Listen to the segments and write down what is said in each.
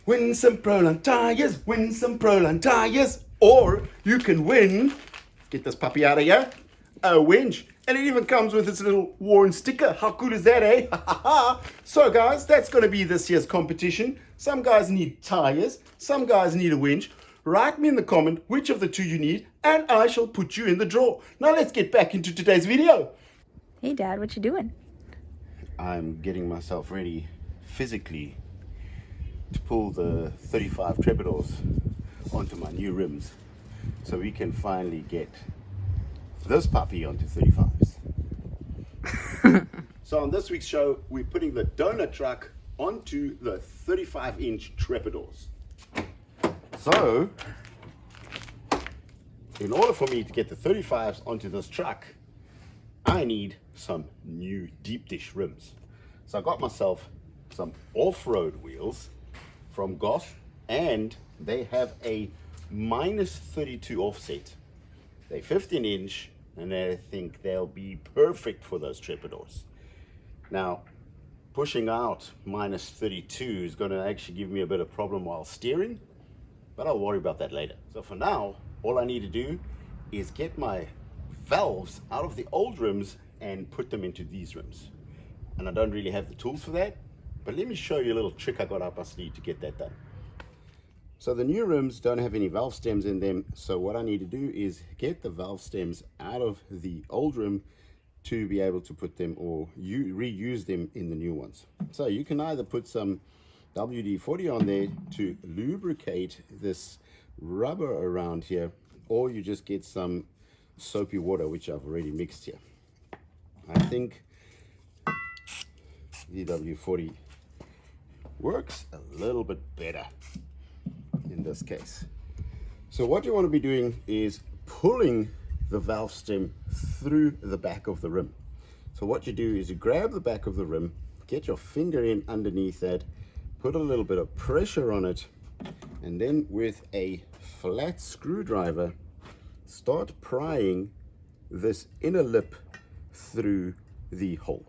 Win some Proline tires, win some Proline tires. Or you can win, get this puppy out of here, a winch. And it even comes with its little worn sticker. How cool is that, eh? So guys, that's going to be this year's competition. Some guys need tires, some guys need a winch. Write me in the comment which of the two you need, and I shall put you in the draw. Now let's get back into today's video. Hey Dad, what you doing? I'm getting myself ready physically to pull the 35 Trepidors onto my new rims so we can finally get this puppy onto 35s. So on this week's show, we're putting the donut truck onto the 35-inch Trepidors. So, in order for me to get the 35s onto this truck, I need some new deep dish rims. So I got myself some off-road wheels from Goss, and they have a -32 offset. They're 15-inch, and I think they'll be perfect for those Trepidors. Now, pushing out -32 is going to actually give me a bit of problem while steering, but I'll worry about that later. So for now, all I need to do is get my valves out of the old rims and put them into these rims. And I don't really have the tools for that, but let me show you a little trick I got up my sleeve to get that done. So the new rims don't have any valve stems in them, so what I need to do is get the valve stems out of the old rim to be able to put them or reuse them in the new ones. So you can either put some WD-40 on there to lubricate this rubber around here, or you just get some soapy water, which I've already mixed here. I think the WD-40 works a little bit better in this case. So what you want to be doing is pulling the valve stem through the back of the rim. So what you do is you grab the back of the rim, get your finger in underneath that, put a little bit of pressure on it, and then with a flat screwdriver start prying this inner lip through the hole.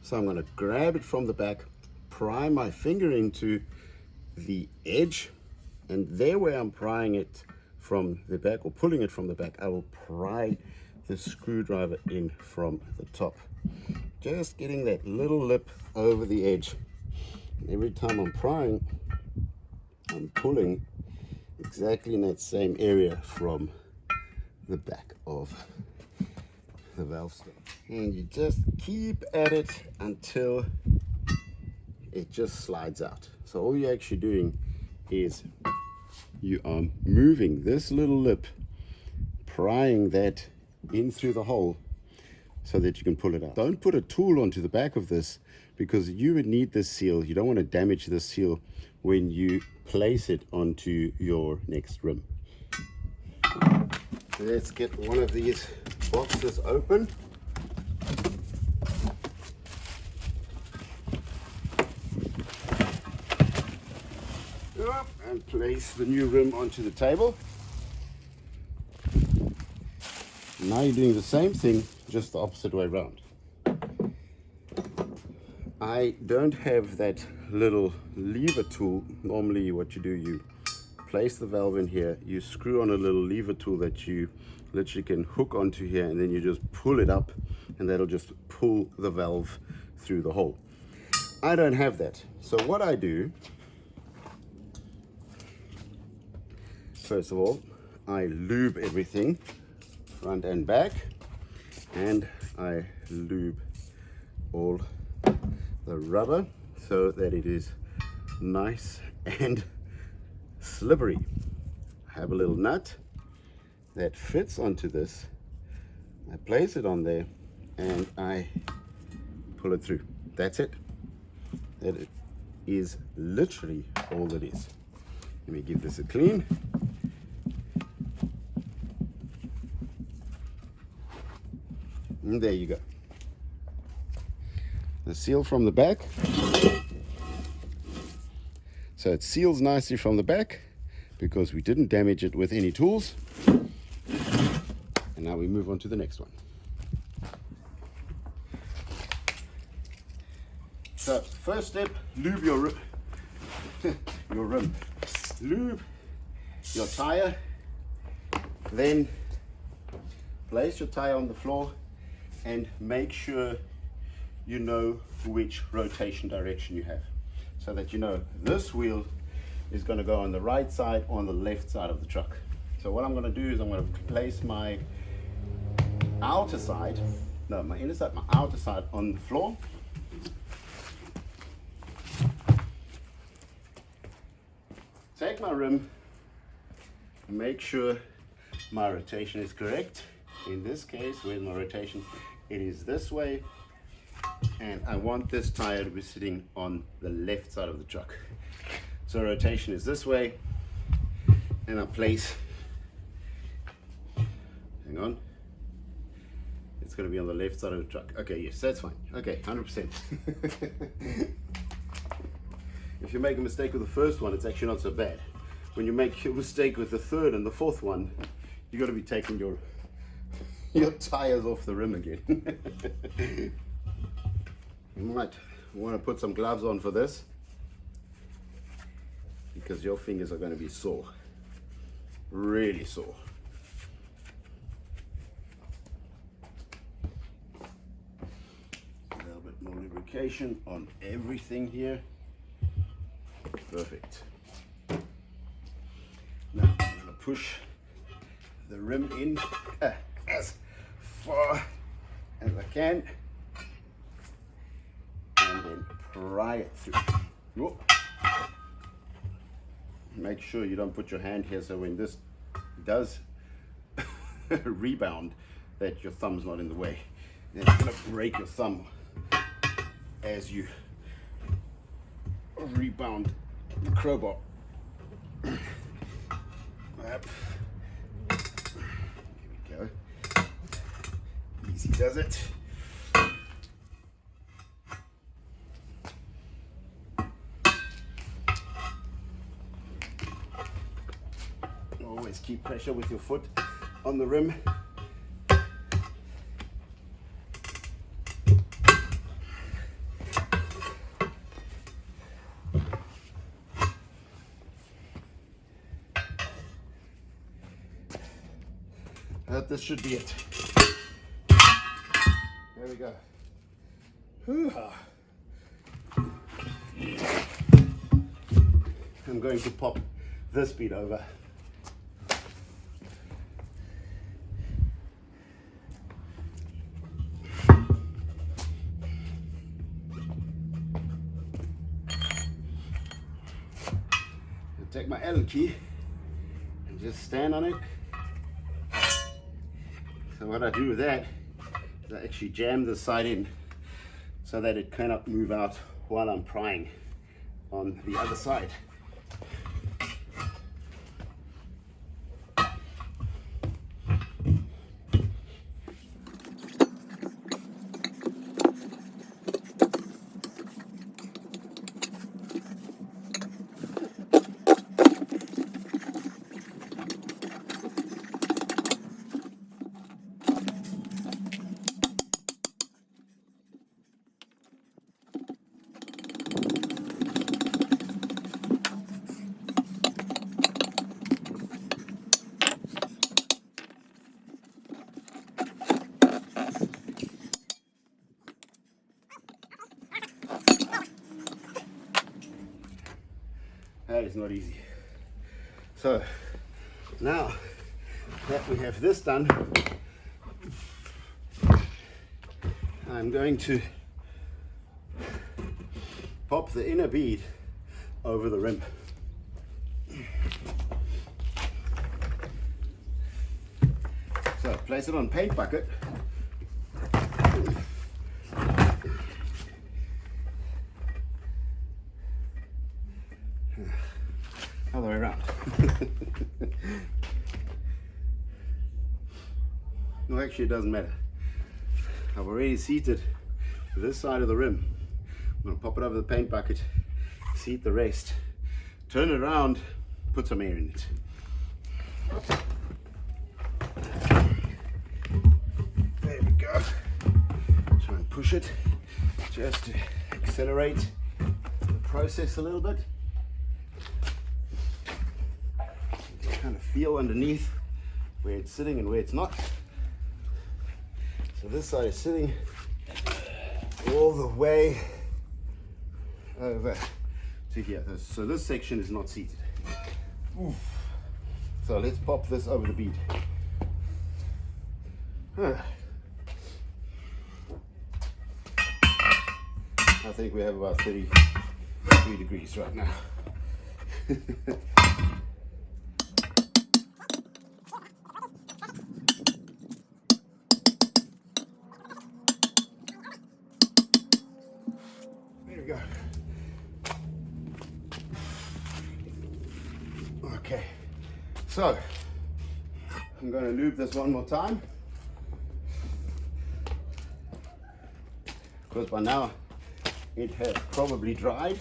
So I'm going to grab it from the back, pry my finger into the edge, and there where I'm prying it from the back or pulling it from the back, I will pry the screwdriver in from the top, just getting that little lip over the edge. And every time I'm prying, I'm pulling exactly in that same area from the back of the valve stem. And you just keep at it until it just slides out. So all you're actually doing is you are moving this little lip, prying that in through the hole so that you can pull it out. Don't put a tool onto the back of this, because you would need this seal. You don't want to damage this seal when you place it onto your next rim. Let's get one of these boxes open. And place the new rim onto the table. Now you're doing the same thing, just the opposite way around. I don't have that little lever tool. Normally what you do, you place the valve in here, you screw on a little lever tool that you literally can hook onto here, and then you just pull it up and that'll just pull the valve through the hole. I don't have that. So what I do, first of all, I lube everything front and back, and I lube all the rubber so that it is nice and slippery. I have a little nut that fits onto this. I place it on there and I pull it through. That's it. That is literally all it is. Let me give this a clean. And there you go. The seal from the back. So it seals nicely from the back because we didn't damage it with any tools. And now we move on to the next one. So first step, lube your your rim. Lube your tire, then place your tire on the floor and make sure you know which rotation direction you have, so that you know this wheel is going to go on the right side or on the left side of the truck. So what I'm going to do is I'm going to place my outer side, no, my inner side, my outer side on the floor. Take my rim, make sure my rotation is correct. In this case, where's my rotation? It is this way, and I want this tire to be sitting on the left side of the truck. So rotation is this way, and I place, hang on, it's going to be on the left side of the truck. Okay, yes, that's fine. Okay, 100%. If you make a mistake with the first one, it's actually not so bad. When you make a mistake with the third and the fourth one, you got to be taking your tires off the rim again. You might want to put some gloves on for this, because your fingers are going to be sore, really sore. A little bit more lubrication on everything here. Perfect. Now I'm going to push the rim in as far as I can, and then pry it through. Whoop. Make sure you don't put your hand here, so when this does rebound, that your thumb's not in the way. And it's going to break your thumb as you rebound the crowbar. Yep. Here we go. Easy does it. Always keep pressure with your foot on the rim. This should be it. There we go. Hoo-ha. I'm going to pop this bead over. Take my Allen key and just stand on it. So what I do with that is I actually jam this side in so that it cannot move out while I'm prying on the other side. That is not easy. So now that we have this done, I'm going to pop the inner bead over the rim. So place it on paint bucket. Other way around. No, actually it doesn't matter. I've already seated this side of the rim. I'm going to pop it over the paint bucket, seat the rest, turn it around, put some air in it. There we go. Try and push it just to accelerate the process a little bit. kind of feel underneath where it's sitting and where it's not. So this side is sitting all the way over to here. So this section is not seated. Oof. So let's pop this over the bead. I think we have about 33 degrees right now. There we go. Okay, so I'm going to lube this one more time, because by now it has probably dried.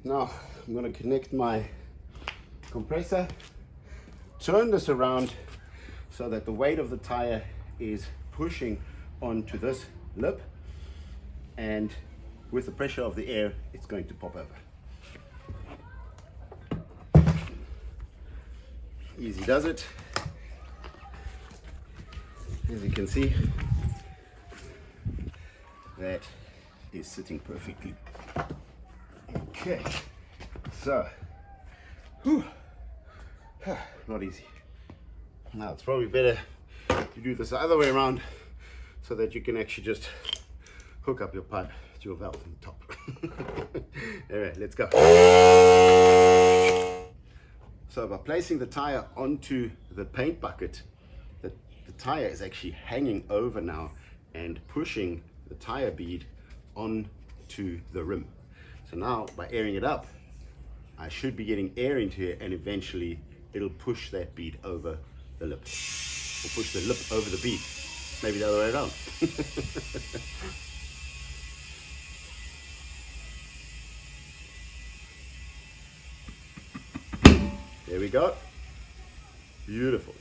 Now I'm going to connect my compressor, turn this around so that the weight of the tire is pushing onto this lip, and with the pressure of the air it's going to pop over. Easy does it. As you can see, that is sitting perfectly. Okay, so not easy. Now it's probably better to do this the other way around so that you can actually just hook up your pipe to your valve on the top. All right, let's go. So by placing the tire onto the paint bucket, the tire is actually hanging over now and pushing the tire bead onto the rim. So now by airing it up, I should be getting air into here, and eventually it'll push that bead over the lip, or push the lip over the bead. Maybe the other way around. There we go. Beautiful.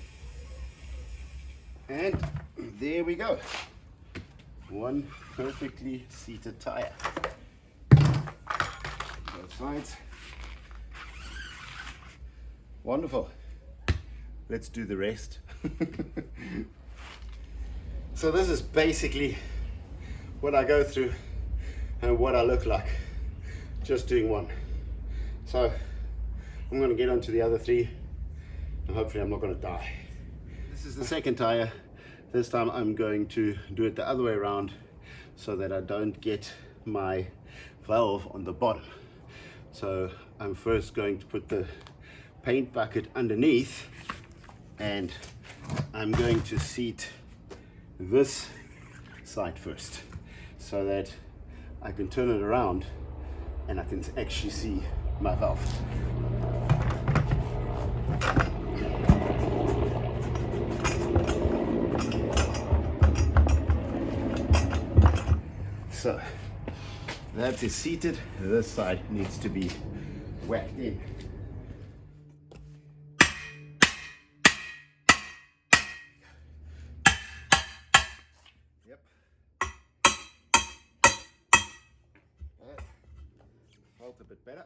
And there we go. One perfectly seated tire. Both sides. Wonderful. Let's do the rest. So this is basically what I go through and what I look like just doing one. So I'm going to get onto the other three, and hopefully I'm not going to die. This is the second tire. This time I'm going to do it the other way around so that I don't get my valve on the bottom. So I'm first going to put the paint bucket underneath, and I'm going to seat this side first so that I can turn it around and I can actually see my valve. So that is seated. This side needs to be whacked in. Yep. That felt a bit better.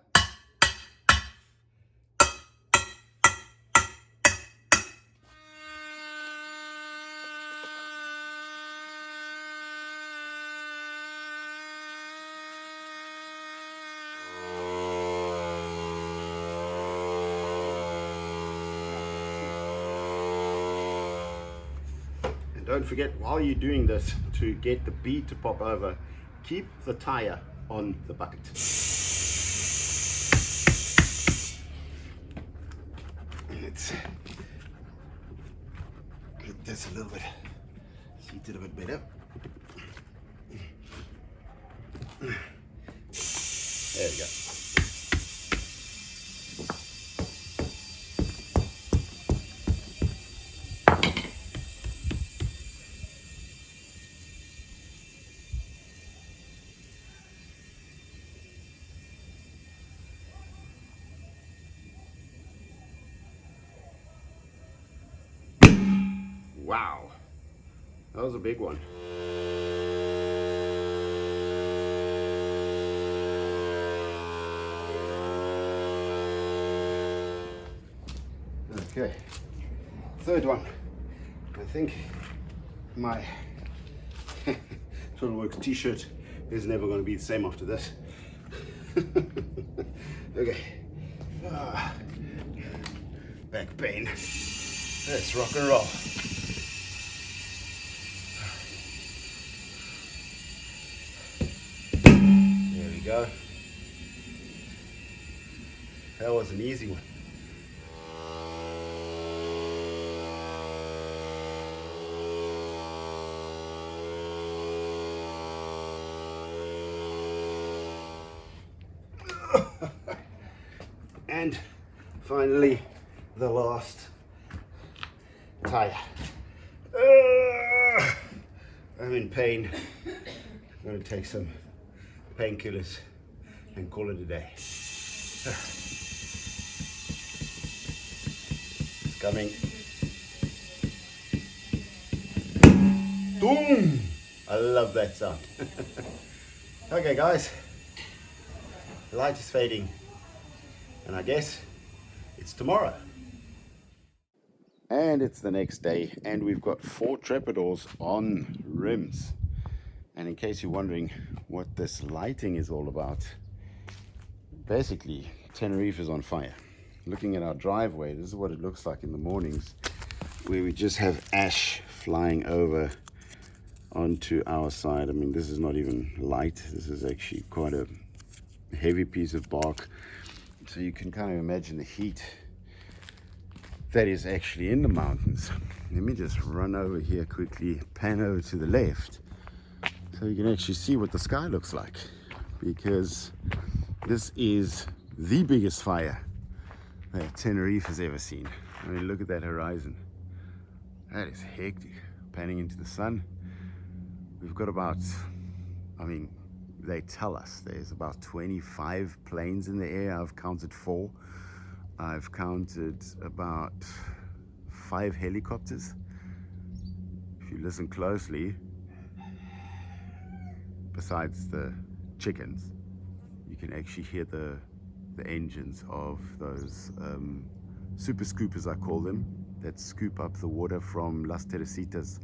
Don't forget, while you're doing this, to get the bead to pop over, keep the tire on the bucket. Let's get this a little bit seated a bit better. There we go. Wow, that was a big one. Okay, third one. I think my Total Works t-shirt is never going to be the same after this. Okay. Back pain. Let's rock and roll. There we go. That was an easy one. And finally, the last tire. I'm in pain. I'm going to take some painkillers and call it a day. It's coming. Boom! I love that sound. Okay, guys. The light is fading. And I guess it's tomorrow. And it's the next day, and we've got 4 trapdoors on rims. And in case you're wondering what this lighting is all about, basically Tenerife is on fire. Looking at our driveway, this is what it looks like in the mornings, where we just have ash flying over onto our side. I mean, this is not even light, this is actually quite a heavy piece of bark. So you can kind of imagine the heat that is actually in the mountains. Let me just run over here quickly, pan over to the left, so you can actually see what the sky looks like, because this is the biggest fire that Tenerife has ever seen. I mean, look at that horizon. That is hectic. Panning into the sun. We've got about, I mean, they tell us there's about 25 planes in the air. I've counted 4. I've counted about 5 helicopters. If you listen closely, besides the chickens, you can actually hear the engines of those super scoopers, I call them, that scoop up the water from Las Teresitas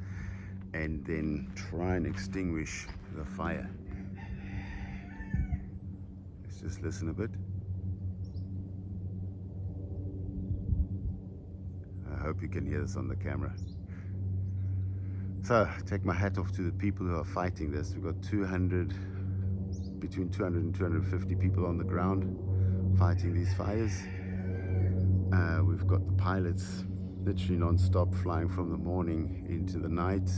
and then try and extinguish the fire. Just listen a bit. I hope you can hear this on the camera. So, take my hat off to the people who are fighting this. We've got between 200 and 250 people on the ground fighting these fires. We've got the pilots literally non-stop flying from the morning into the night.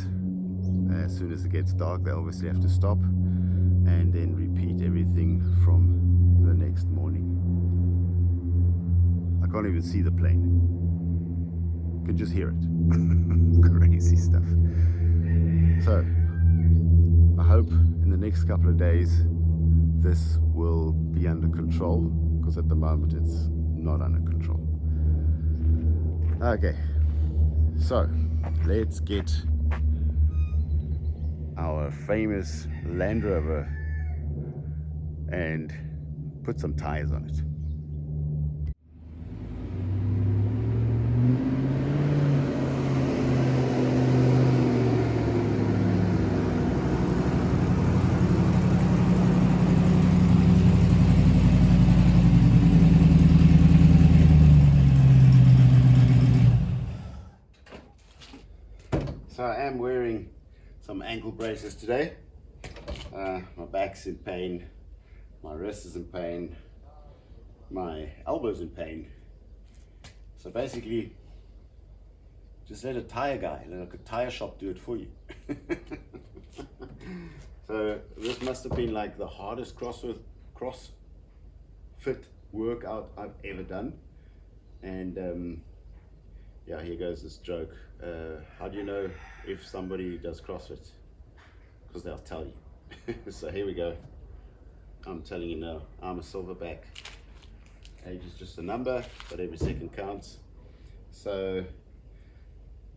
As soon as it gets dark, they obviously have to stop and then repeat everything from the next morning. I can't even see the plane. You can just hear it. Crazy stuff. So, I hope in the next couple of days this will be under control, because at the moment it's not under control. Okay, so let's get our famous Land Rover and put some tires on it. So I am wearing some ankle braces today. My back's in pain, my wrist is in pain, my elbow's in pain. So basically, just let a tire guy, like a tire shop, do it for you. So this must have been like the hardest CrossFit workout I've ever done. And yeah, here goes this joke. How do you know if somebody does CrossFit? Because they'll tell you. So here we go. I'm telling you now, I'm a silverback. Age is just a number, but every second counts. So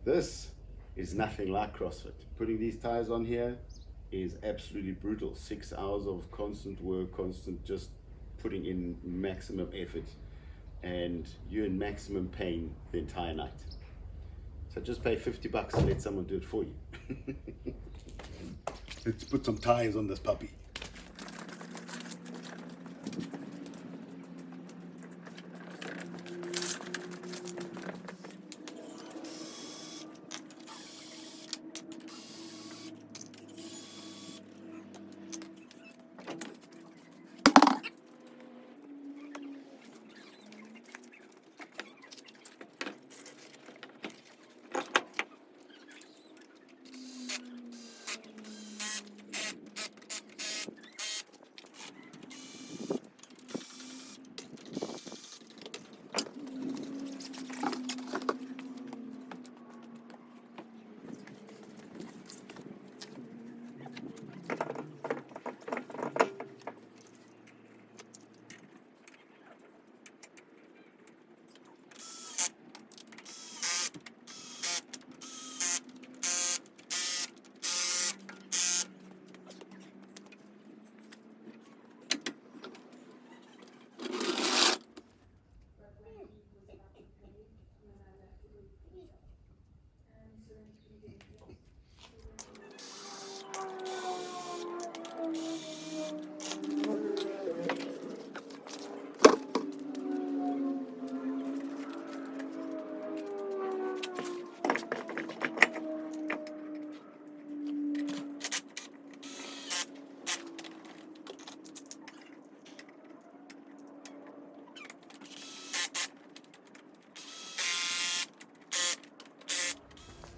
this is nothing like CrossFit. Putting these tires on here is absolutely brutal. 6 hours of constant work, constant just putting in maximum effort. and you're in maximum pain the entire night. So just pay $50 and let someone do it for you. Let's put some tires on this puppy.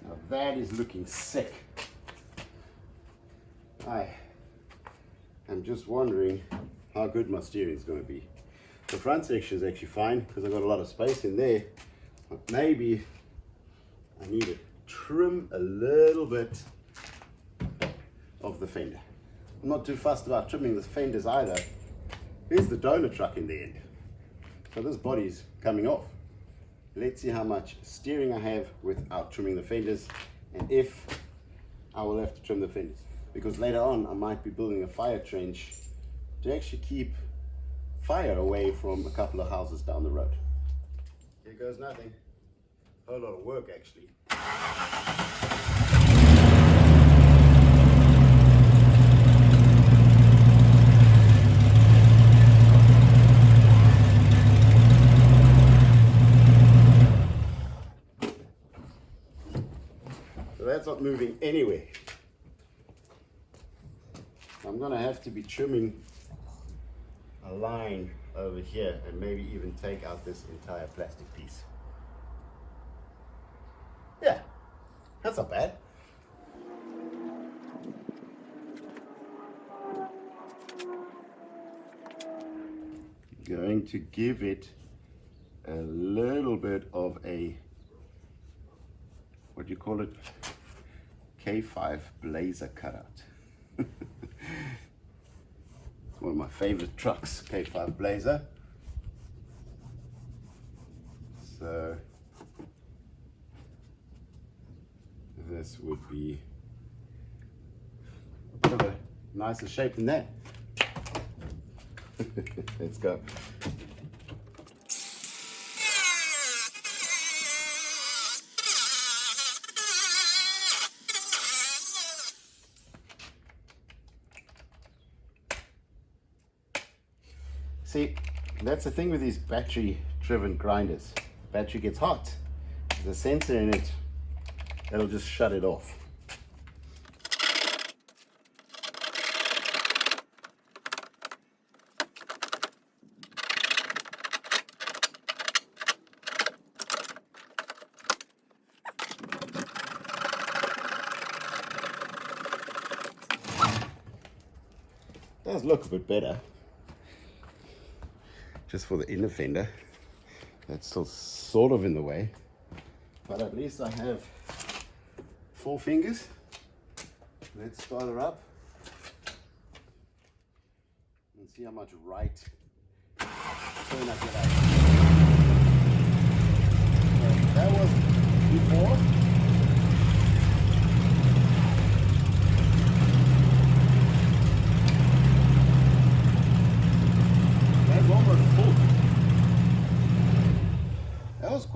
Now that is looking sick. I am just wondering how good my steering is going to be. The front section is actually fine because I've got a lot of space in there, but maybe I need to trim a little bit of the fender. I'm not too fussed about trimming the fenders either. Here's the donor truck in the end. So this body's coming off. Let's see how much steering I have without trimming the fenders, and if I will have to trim the fenders. Because later on I might be building a fire trench to actually keep fire away from a couple of houses down the road. Here goes nothing. A whole lot of work actually. So that's not moving anywhere. I'm gonna have to be trimming a line over here and maybe even take out this entire plastic piece. Yeah, that's not bad. Going to give it a little bit of a, what do you call it? K5 blazer cutout. It's one of my favorite trucks, K5 Blazer. So this would be a bit of a nicer shape than that. Let's go. See, that's the thing with these battery-driven grinders. Battery gets hot. There's a sensor in it that'll just shut it off. Does look a bit better. Just for the inner fender, that's still sort of in the way, but at least I have 4 fingers. Let's start her up and see how much right turn I get out. That was before. That's almost full.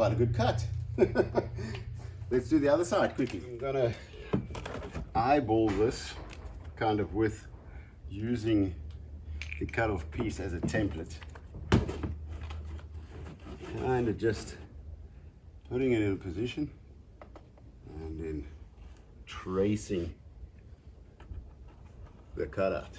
quite a good cut. Let's do the other side quickly. I'm gonna eyeball this kind of with using the cut-off piece as a template. Kind of just putting it in a position and then tracing the cutout.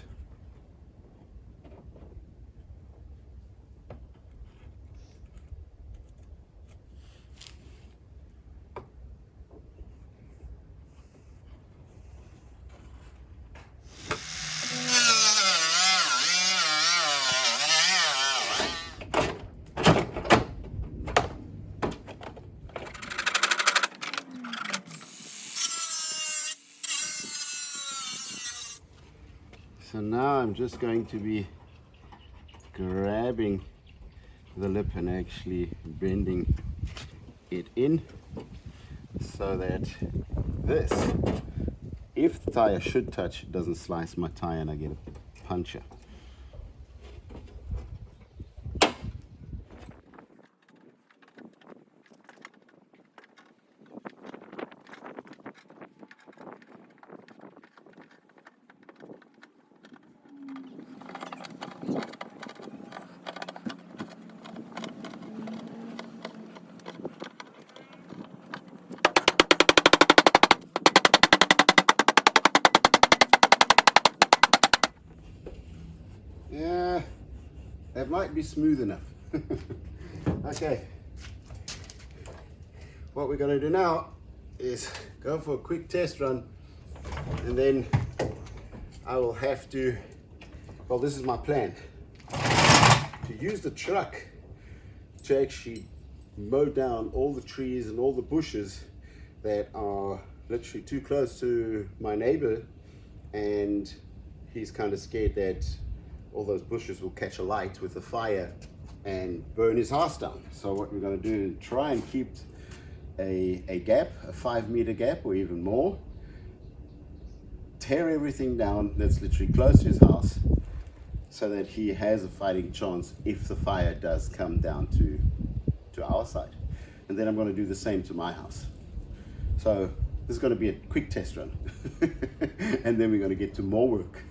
So now I'm just going to be grabbing the lip and actually bending it in so that this, if the tire should touch, it doesn't slice my tire and I get a puncture. Yeah, that might be smooth enough. Okay, what we're going to do now is go for a quick test run, and then I will have to, well, this is my plan, to use the truck to actually mow down all the trees and all the bushes that are literally too close to my neighbor, and he's kind of scared that all those bushes will catch a light with the fire and burn his house down. So what we're going to do is try and keep a gap, a 5-meter gap or even more, tear everything down that's literally close to his house so that he has a fighting chance if the fire does come down to our side. And then I'm going to do the same to my house. So this is going to be a quick test run and then we're going to get to more work.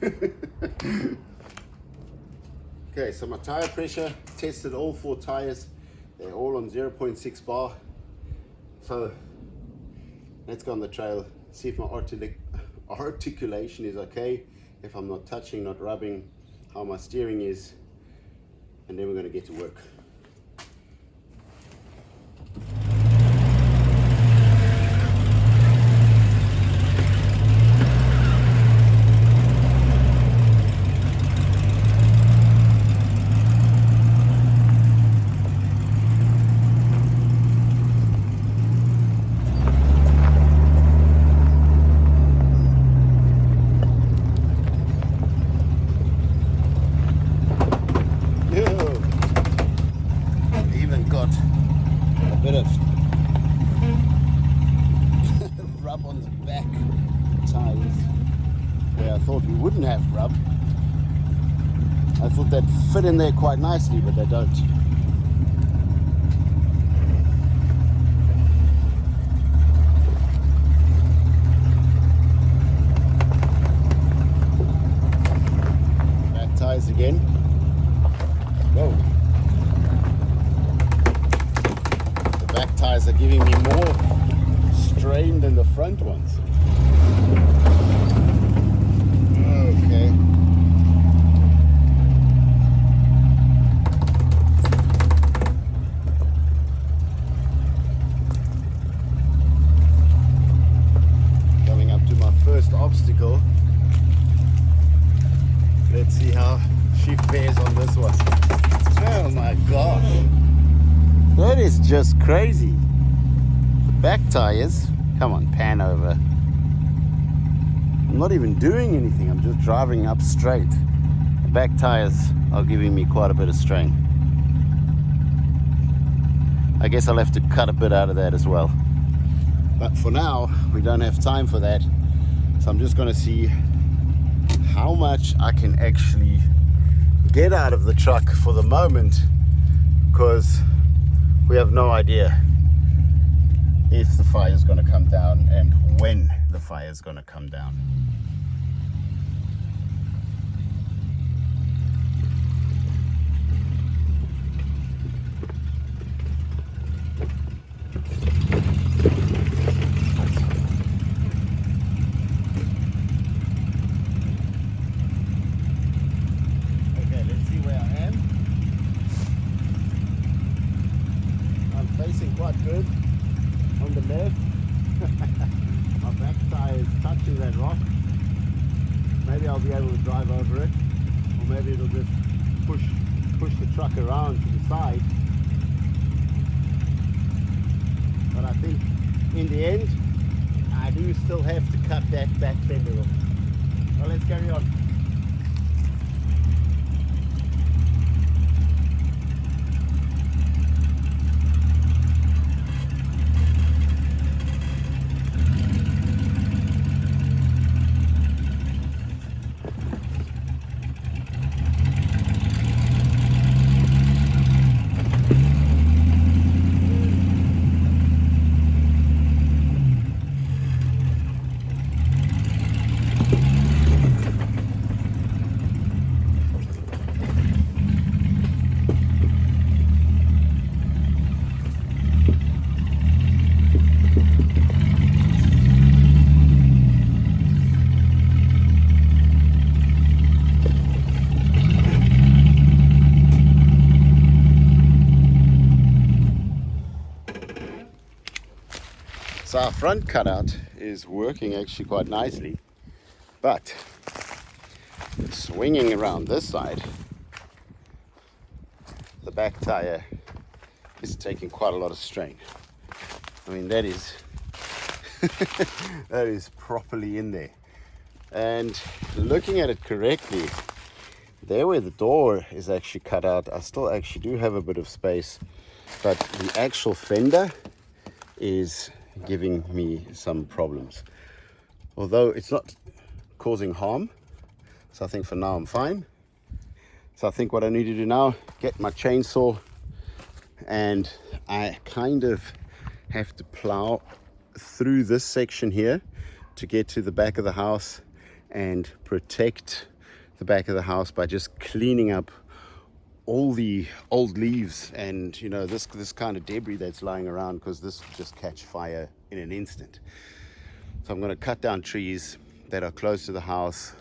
Okay, so my tire pressure, tested all 4 tires. They're all on 0.6 bar. So let's go on the trail, see if my articulation is okay, if I'm not touching, not rubbing, how my steering is, and then we're going to get to work. Rub on the back tires where I thought we wouldn't have rub. I thought they'd fit in there quite nicely, but they don't. Back tires again. Whoa. The back tires are giving me more strain than the front ones. Okay. Coming up to my first obstacle. Let's see how she fares on this one. Oh my gosh. That is just crazy. Back tires, come on, pan over. I'm not even doing anything, I'm just driving up straight. The back tires are giving me quite a bit of strain. I guess I'll have to cut a bit out of that as well. But for now, we don't have time for that. So I'm just gonna see how much I can actually get out of the truck for the moment, because we have no idea if the fire is going to come down and when the fire is going to come down. Okay, let's see where I am. I'm facing quite good on the left. My back tire is touching that rock. Maybe I'll be able to drive over it, or maybe it'll just push the truck around to the side. But I think in the end I do still have to cut that back fender off. Well, let's carry on. So our front cutout is working actually quite nicely, but swinging around this side, the back tire is taking quite a lot of strain. I mean, that is that is properly in there. And looking at it correctly, there where the door is actually cut out, I still actually do have a bit of space, but the actual fender is giving me some problems, although it's not causing harm. So I think for now I'm fine. So I think what I need to do now, get my chainsaw, and I kind of have to plow through this section here to get to the back of the house and protect the back of the house by just cleaning up all the old leaves and, you know, this kind of debris that's lying around, because this will just catch fire in an instant. So I'm going to cut down trees that are close to the house.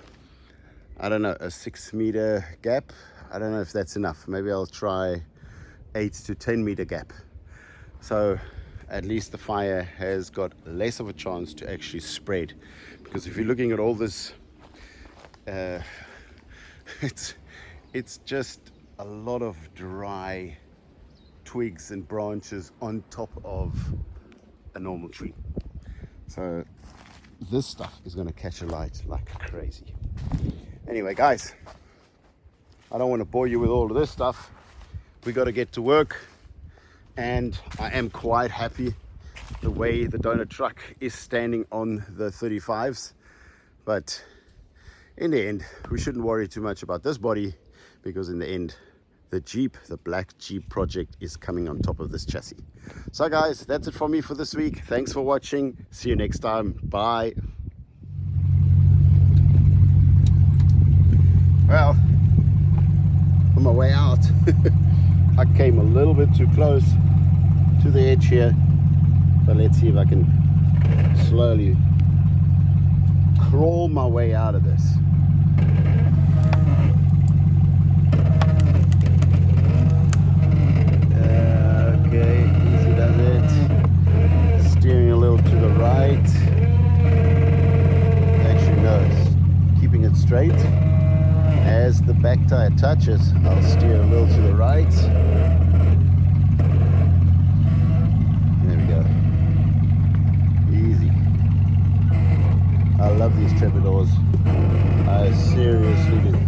I don't know, a 6 meter gap. I don't know if that's enough. Maybe I'll try 8 to 10 meter gap. So at least the fire has got less of a chance to actually spread. Because if you're looking at all this, it's just a lot of dry twigs and branches on top of a normal tree. So this stuff is going to catch a light like crazy. Anyway, guys, I don't want to bore you with all of this stuff. We got to get to work, and I am quite happy the way the donut truck is standing on the 35s. But in the end, we shouldn't worry too much about this body, because in the end, the black Jeep project is coming on top of this chassis. So guys, that's it for me for this week. Thanks for watching. See you next time. Bye. Well, on my way out, I came a little bit too close to the edge here, but let's see if I can slowly crawl my way out of this. Okay, easy does it. Steering a little to the right. Actually, no, it's keeping it straight. As the back tire touches, I'll steer a little to the right. There we go. Easy. I love these Trepidors. I seriously do.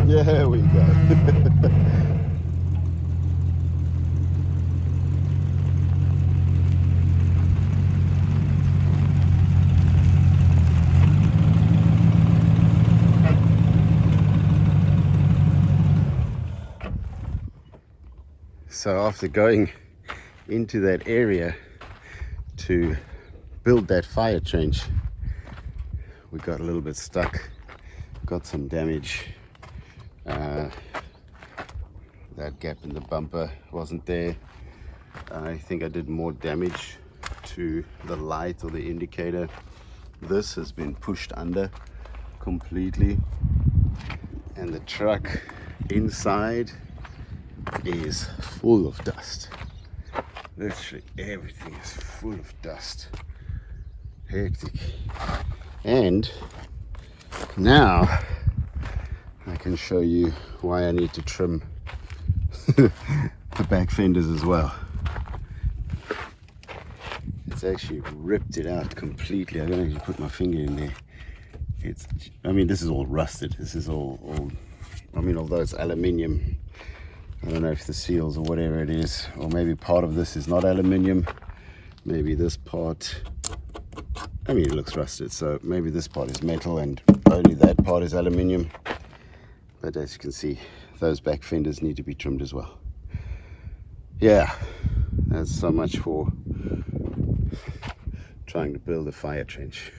There we go. So after going into that area to build that fire trench, we got a little bit stuck, got some damage. That gap in the bumper wasn't there. I think I did more damage to the light or the indicator. This has been pushed under completely, and the truck inside is full of dust. Literally everything is full of dust. Hectic. And now I can show you why I need to trim the back fenders as well. It's actually ripped it out completely. I don't actually put my finger in there. I mean, this is all rusted. This is all, I mean, although it's aluminium, I don't know if the seals or whatever it is, or maybe part of this is not aluminium. Maybe this part, I mean, it looks rusted, so maybe this part is metal and only that part is aluminium. But as you can see, those back fenders need to be trimmed as well. Yeah, that's so much for trying to build a fire trench.